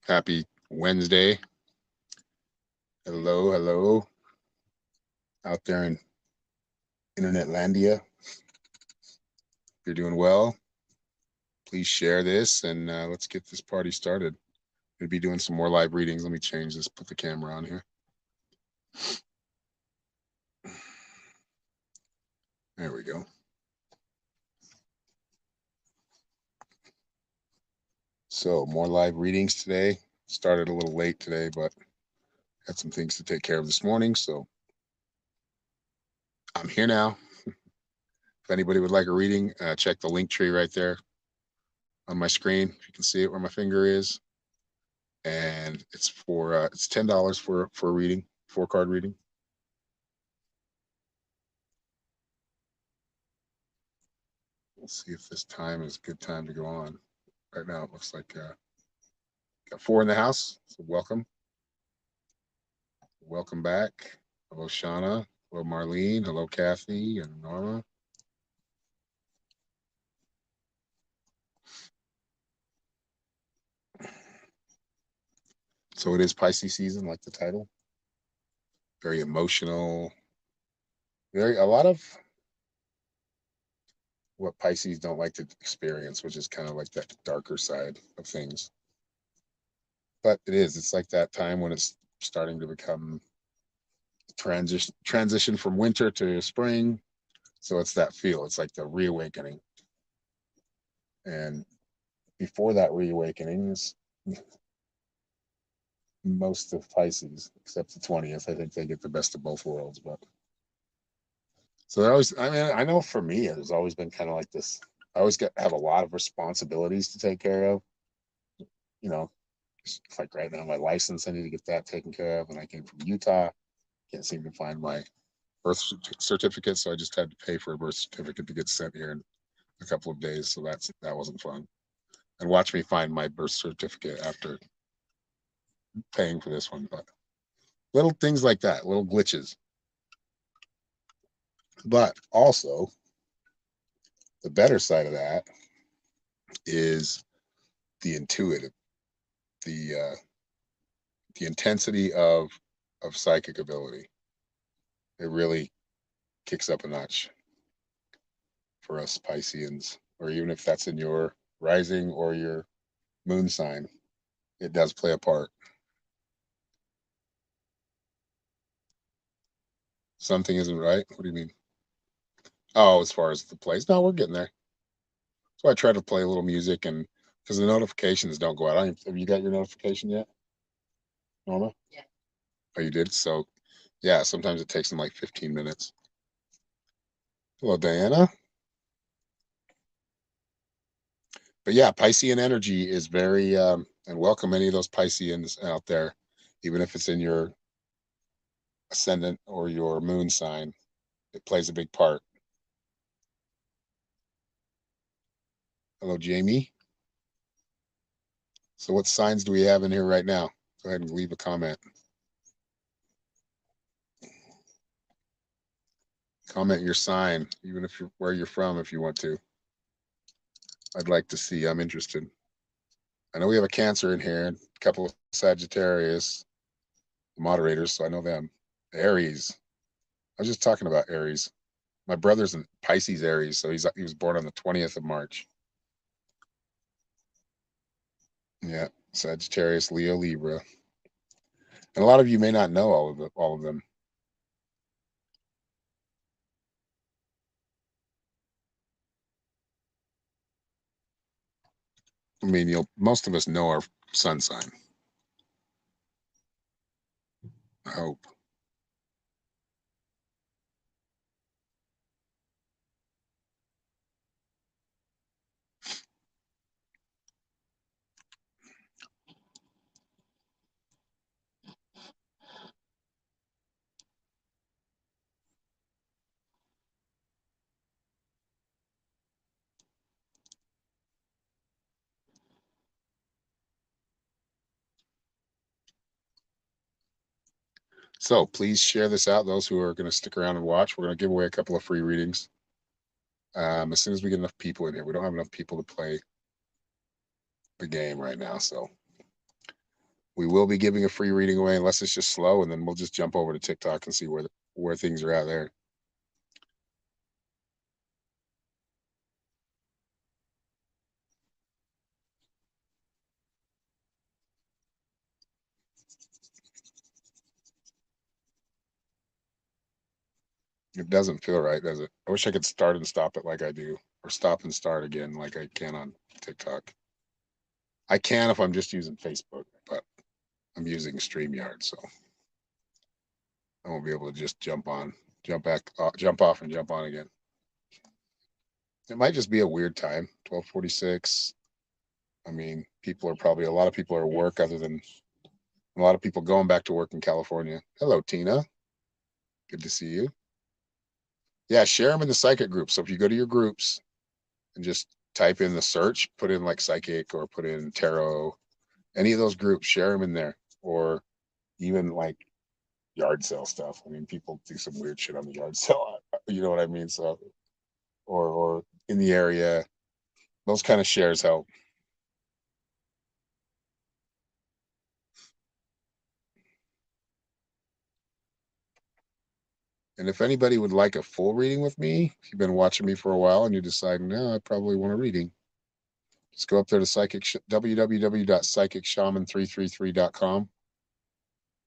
Happy Wednesday. Hello, hello. Out there in Internetlandia. If you're doing well, please share this and let's get this party started. We'll be doing some more live readings. Let me change this, put the camera on here. There we go. So, more live readings today. Started a little late today, but had some things to take care of this morning. So, I'm here now. If anybody would like a reading, check the link tree right there on my screen. If you can see it where my finger is. And it's $10 for a reading, 4-card reading. We'll see if this time is a good time to go on. Right now, it looks like got 4 in the house. So welcome back. Hello, Shauna. Hello, Marlene. Hello, Kathy and Norma. So it is Pisces season, like the title. Very emotional. A lot of what Pisces don't like to experience, which is kind of like that darker side of things. But it's like that time when it's starting to become transition from winter to spring. So it's that feel. It's like the reawakening. And before that reawakening is most of Pisces, except the 20th. I think they get the best of both worlds. But so they're always, I mean, I know for me, it's always been kind of like this. I always have a lot of responsibilities to take care of. You know, like right now, my license, I need to get that taken care of. And I came from Utah, can't seem to find my birth certificate. So I just had to pay for a birth certificate to get sent here in a couple of days. So that wasn't fun. And watch me find my birth certificate after paying for this one. But little things like that, little glitches. But also, the better side of that is the intuitive, the the intensity of psychic ability. It really kicks up a notch for us Pisceans, or even if that's in your rising or your moon sign, it does play a part. Something isn't right. What do you mean? Oh, as far as the plays, no, we're getting there. So I try to play a little music, and because the notifications don't go out. Have you got your notification yet, Norma? Yeah. Oh, you did. So yeah, sometimes it takes them like 15 minutes. Hello, Diana. But yeah, Piscean energy is very, and welcome any of those Pisceans out there, even if it's in your ascendant or your moon sign, it plays a big part. Hello, Jamie. So what signs do we have in here right now? Go ahead and leave a comment. Comment your sign, even if you're where you're from, if you want to. I'd like to see. I'm interested. I know we have a Cancer in here, a couple of Sagittarius moderators, so I know them. Aries. I was just talking about Aries. My brother's in Pisces Aries, so he was born on the 20th of March. Yeah, Sagittarius, Leo, Libra, and a lot of you may not know all of them. I mean, most of us know our sun sign. I hope. So please share this out. Those who are going to stick around and watch, we're going to give away a couple of free readings as soon as we get enough people in here. We don't have enough people to play the game right now, so We will be giving a free reading away unless it's just slow, and then we'll just jump over to TikTok and see where things are at there. It doesn't feel right, does it? I wish I could start and stop it like I do, or stop and start again like I can on TikTok. I can if I'm just using Facebook, but I'm using StreamYard, so I won't be able to just jump on, jump back, jump off, and jump on again. It might just be a weird time. 12:46. I mean, a lot of people are at work, other than a lot of people going back to work in California. Hello, Tina. Good to see you. Yeah, share them in the psychic group. So if you go to your groups and just type in the search, put in like psychic or put in tarot, any of those groups, share them in there. Or even like yard sale stuff. I mean, people do some weird shit on the yard sale. You know what I mean? So, or in the area, those kind of shares help. And if anybody would like a full reading with me, if you've been watching me for a while and you decide, no, I probably want a reading, just go up there to www.psychicshaman333.com.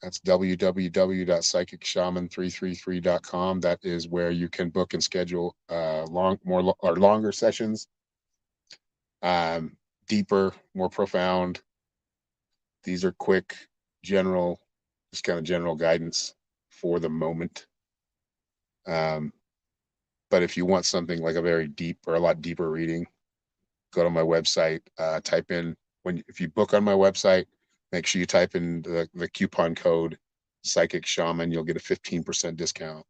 That's www.psychicshaman333.com. That is where you can book and schedule longer sessions, deeper, more profound. These are quick, general, just kind of general guidance for the moment. But if you want something like a very deep or a lot deeper reading, go to my website, type in if you book on my website, make sure you type in the coupon code Psychic Shaman. You'll get a 15% discount.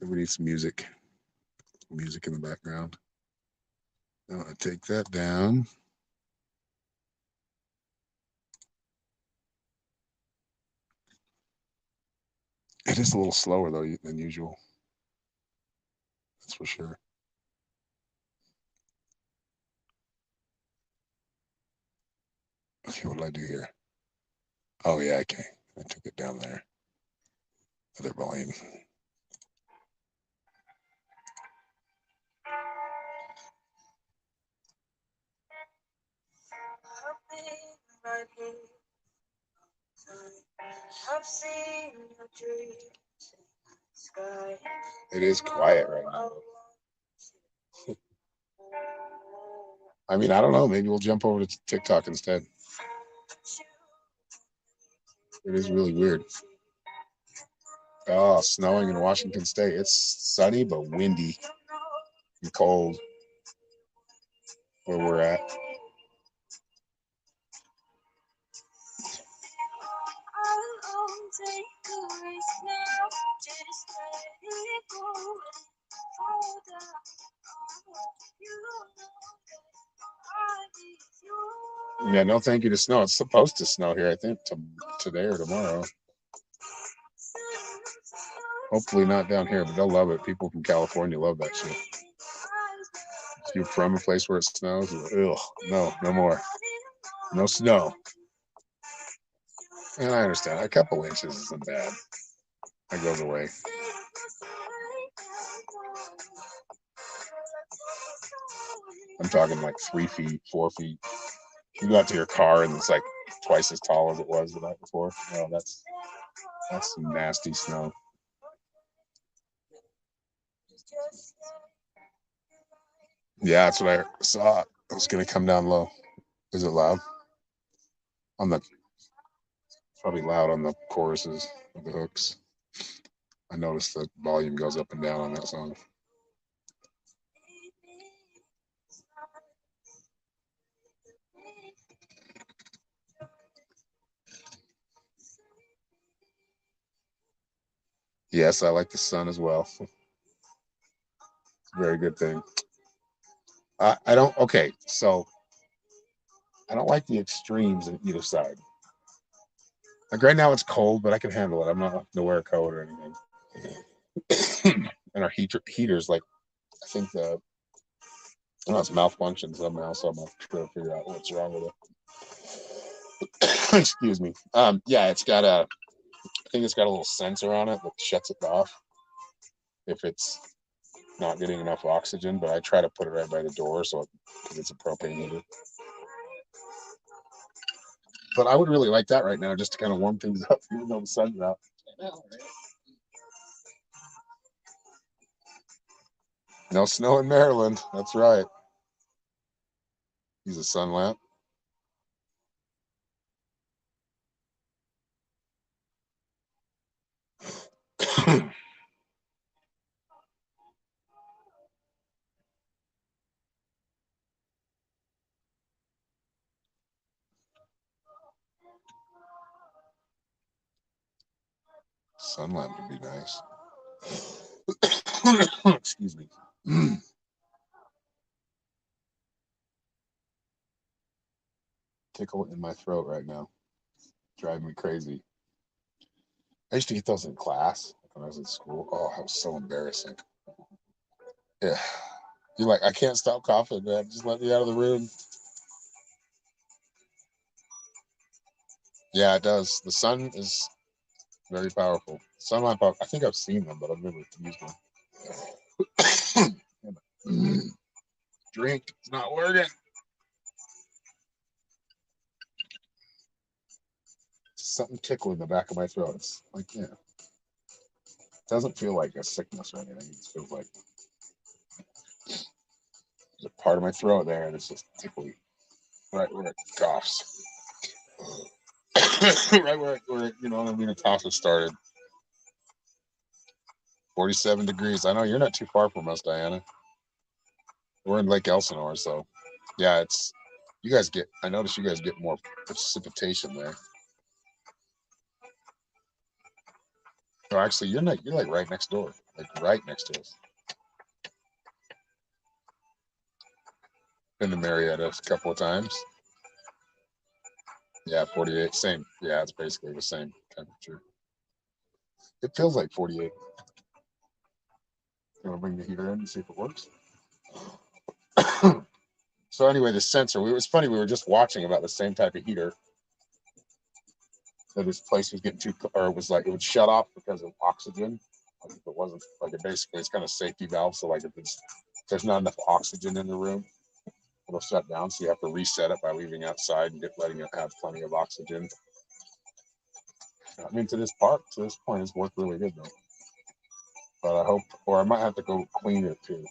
Everybody needs music in the background. I'm gonna take that down. It is a little slower though than usual. That's for sure. Okay, what did I do here? Oh yeah, okay. I took it down there. Other volume. It is quiet right now. I mean, I don't know. Maybe we'll jump over to TikTok instead. It is really weird. Oh, snowing in Washington State. It's sunny but windy and cold where we're at. Yeah, no thank you to snow. It's supposed to snow here, I think, today or tomorrow. Hopefully not down here, but they'll love it. People from California love that shit. If you're from a place where it snows, ugh, no more. No snow. And I understand. A couple inches isn't bad. That goes away. I'm talking like 3 feet, 4 feet. You go out to your car and it's like twice as tall as it was the night before. Oh, that's some nasty snow. Yeah, that's what I saw. It was gonna come down low. Is it loud? Probably loud on the choruses of the hooks. I noticed the volume goes up and down on that song. Yes, I like the sun as well. It's a very good thing. I don't. Okay, so I don't like the extremes on either side. Like right now, it's cold, but I can handle it. I'm not going to wear a coat or anything. And our heater's like think that I know it's malfunction somehow, so I'm trying to figure out what's wrong with it. Excuse me. Yeah, it's got a. I think it's got a little sensor on it that shuts it off if it's not getting enough oxygen. But I try to put it right by the door, so because it's a propane heater. But I would really like that right now, just to kind of warm things up, even though the sun's out. No snow in Maryland. That's right. Use a sun lamp. Sun lamp would be nice. Excuse me. Tickle in my throat right now. Driving me crazy. I used to get those in class when I was in school. Oh, that was so embarrassing. Yeah. You're like, I can't stop coughing, man. Just let me out of the room. Yeah, it does. The sun is very powerful. Sun lamp, I think I've seen them, but I've never used one. Drink. It's not working. Something tickling the back of my throat. It's like, yeah. It doesn't feel like a sickness or anything. It just feels like there's a part of my throat there and it's just tickly. Right where it coughs. Right where you know what I mean, a cough has started. 47 degrees. I know you're not too far from us, Diana. We're in Lake Elsinore, so yeah, it's you guys get I notice you guys get more precipitation there. No, actually you're like right next door. Like right next to us. Been to Marietta a couple of times. Yeah, 48. Same. Yeah, it's basically the same temperature. It feels like 48. You want to bring the heater in and see if it works? So anyway, the sensor. It was funny. We were just watching about the same type of heater that this place was getting too, or it was like it would shut off because of oxygen. Like if it wasn't, like it basically it's kind of safety valve. So like if there's not enough oxygen in the room, it'll shut down. So you have to reset it by leaving outside and letting it have plenty of oxygen. I mean, to this point, it's worked really good though. But I hope, or I might have to go clean it too.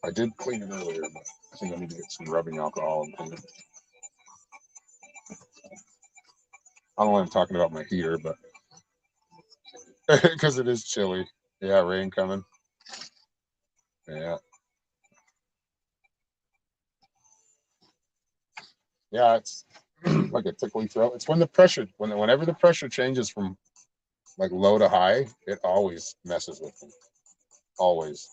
I did clean it earlier, but I think I need to get some rubbing alcohol and clean it. I don't know why I'm talking about my heater, but because it is chilly. Yeah, rain coming. Yeah. Yeah, it's like a tickly throat. It's when the pressure, whenever the pressure changes from like low to high, it always messes with me. Always.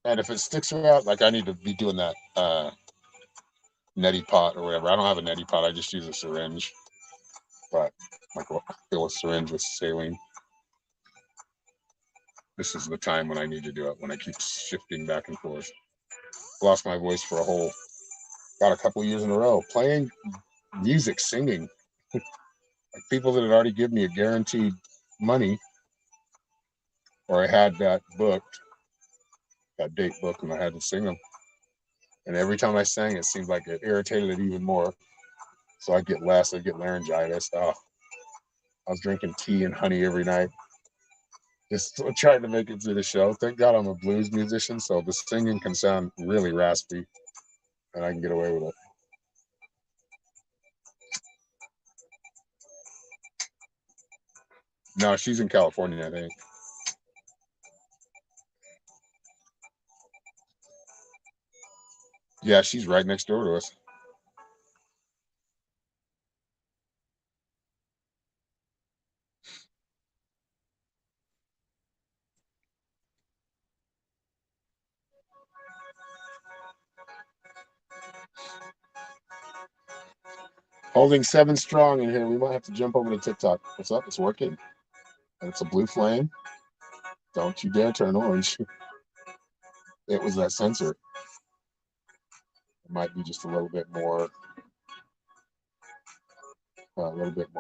And if it sticks around, like I need to be doing that neti pot or whatever. I don't have a neti pot. I just use a syringe. But like fill a syringe with saline. This is the time when I need to do it. When I keep shifting back and forth. Lost my voice for about a couple of years in a row playing music, singing. Like people that had already given me a guaranteed money, or I had that date booked, and I had to sing them. And every time I sang, it seemed like it irritated it even more. So I'd get less. I'd get laryngitis. Oh, I was drinking tea and honey every night, just trying to make it through the show. Thank God I'm a blues musician, so the singing can sound really raspy, and I can get away with it. No, she's in California, I think. Yeah, she's right next door to us. Holding 7 strong in here. We might have to jump over to TikTok. What's up? It's working. And it's a blue flame. Don't you dare turn orange. It was that sensor. It might be just a little bit more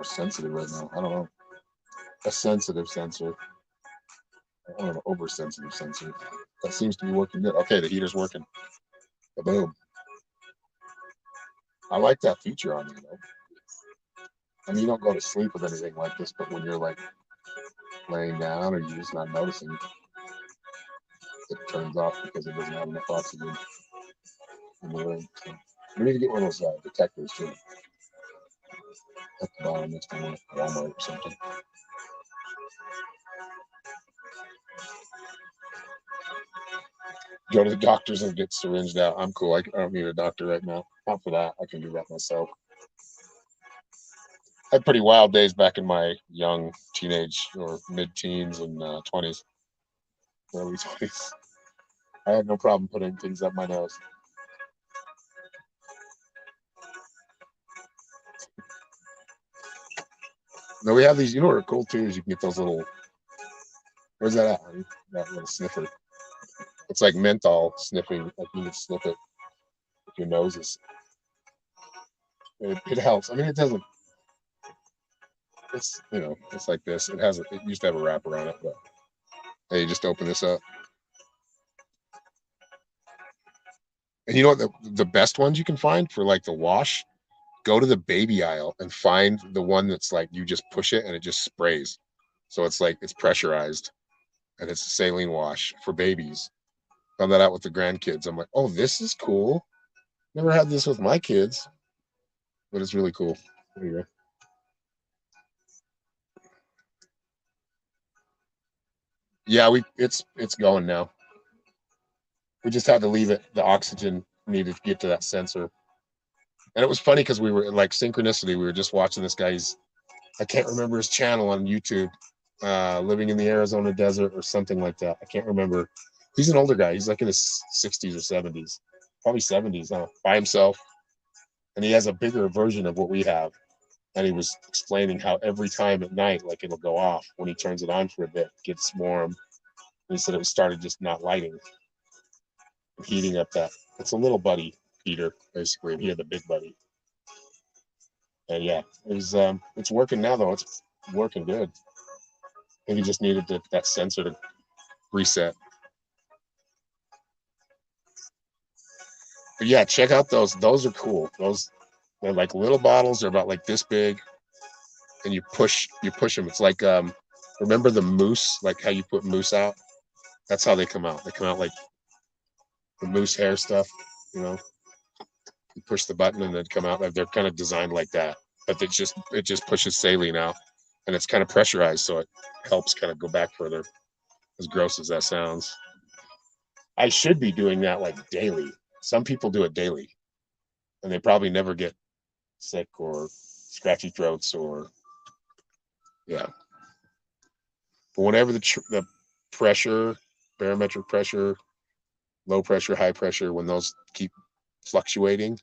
sensitive right now. I don't know. A sensitive sensor. I don't know, an oversensitive sensor. That seems to be working good. Okay, the heater's working. Boom. I like that feature on there though. I mean, you don't go to sleep with anything like this, but when you're like laying down or you're just not noticing, it turns off because it doesn't have enough oxygen in the room. So we need to get one of those detectors too. At the bottom next to Walmart or something. Go to the doctors and get syringed out. I'm cool. I don't need a doctor right now. Not for that. I can do that myself. I had pretty wild days back in my young teenage or mid-teens and 20s, early 20s. I had no problem putting things up my nose. No, we have these. You know what are cool too is you can get those little. Where's that at, honey? That little sniffer. It's like menthol sniffing. Like you can sniff it with your noses. It helps. I mean, it doesn't. It's it's like this. It has. It used to have a wrapper on it, but hey, you just open this up. And you know what? The best ones you can find for like the wash, go to the baby aisle and find the one that's like you just push it and it just sprays. So it's like it's pressurized and it's a saline wash for babies. Found that out with the grandkids. I'm like, oh, this is cool. Never had this with my kids, but it's really cool. There you go. Yeah, it's going now. We just had to leave it. The oxygen needed to get to that sensor. And it was funny because we were like synchronicity. We were just watching this guy's, I can't remember his channel on YouTube, living in the Arizona desert or something like that. I can't remember. He's an older guy. He's like in his 60s or 70s, probably 70s, by himself. And he has a bigger version of what we have. And he was explaining how every time at night, like it'll go off when he turns it on for a bit, gets warm. And he said it started just not lighting, heating up that. It's a little buddy heater, basically, and he had the big buddy. And yeah, it's working now though. It's working good. I think he just needed that sensor to reset. But yeah, check out those. Those are cool. They're like little bottles. They're about like this big, and you push them. It's like remember the mousse, like how you put mousse out. That's how they come out. They come out like the mousse hair stuff. You know, you push the button and then come out. They're kind of designed like that, but it just pushes saline out, and it's kind of pressurized, so it helps kind of go back further. As gross as that sounds, I should be doing that like daily. Some people do it daily, and they probably never get sick or scratchy throats or yeah. But whenever the pressure, barometric pressure, low pressure, high pressure, when those keep fluctuating,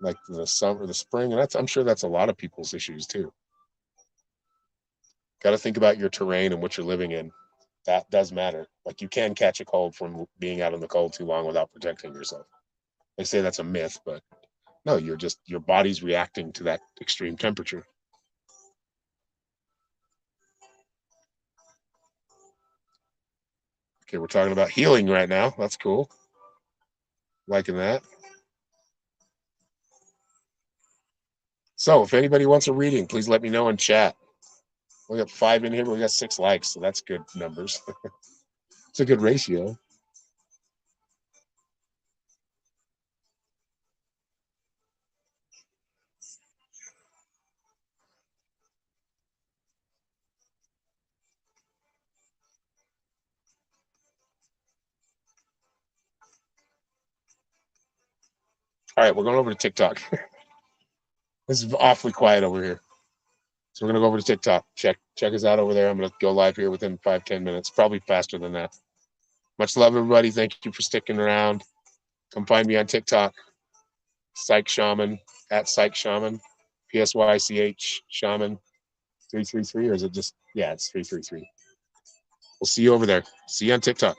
like the summer, the spring, and I'm sure that's a lot of people's issues too. Got to think about your terrain and what you're living in. That does matter. Like you can catch a cold from being out in the cold too long without protecting yourself. They say that's a myth, but no, your body's reacting to that extreme temperature. Okay, we're talking about healing right now. That's cool. Liking that. So if anybody wants a reading, please let me know in chat. We got 5 in here, but we got 6 likes, so that's good numbers. It's a good ratio. All right, we're going over to TikTok. This is awfully quiet over here. So we're gonna go over to TikTok. Check us out over there. I'm gonna go live here within 5-10 minutes, probably faster than that. Much love, everybody. Thank you for sticking around. Come find me on TikTok, Psych Shaman at Psych Shaman, PSYCH Shaman 333, or is it just it's 333? We'll see you over there. See you on TikTok.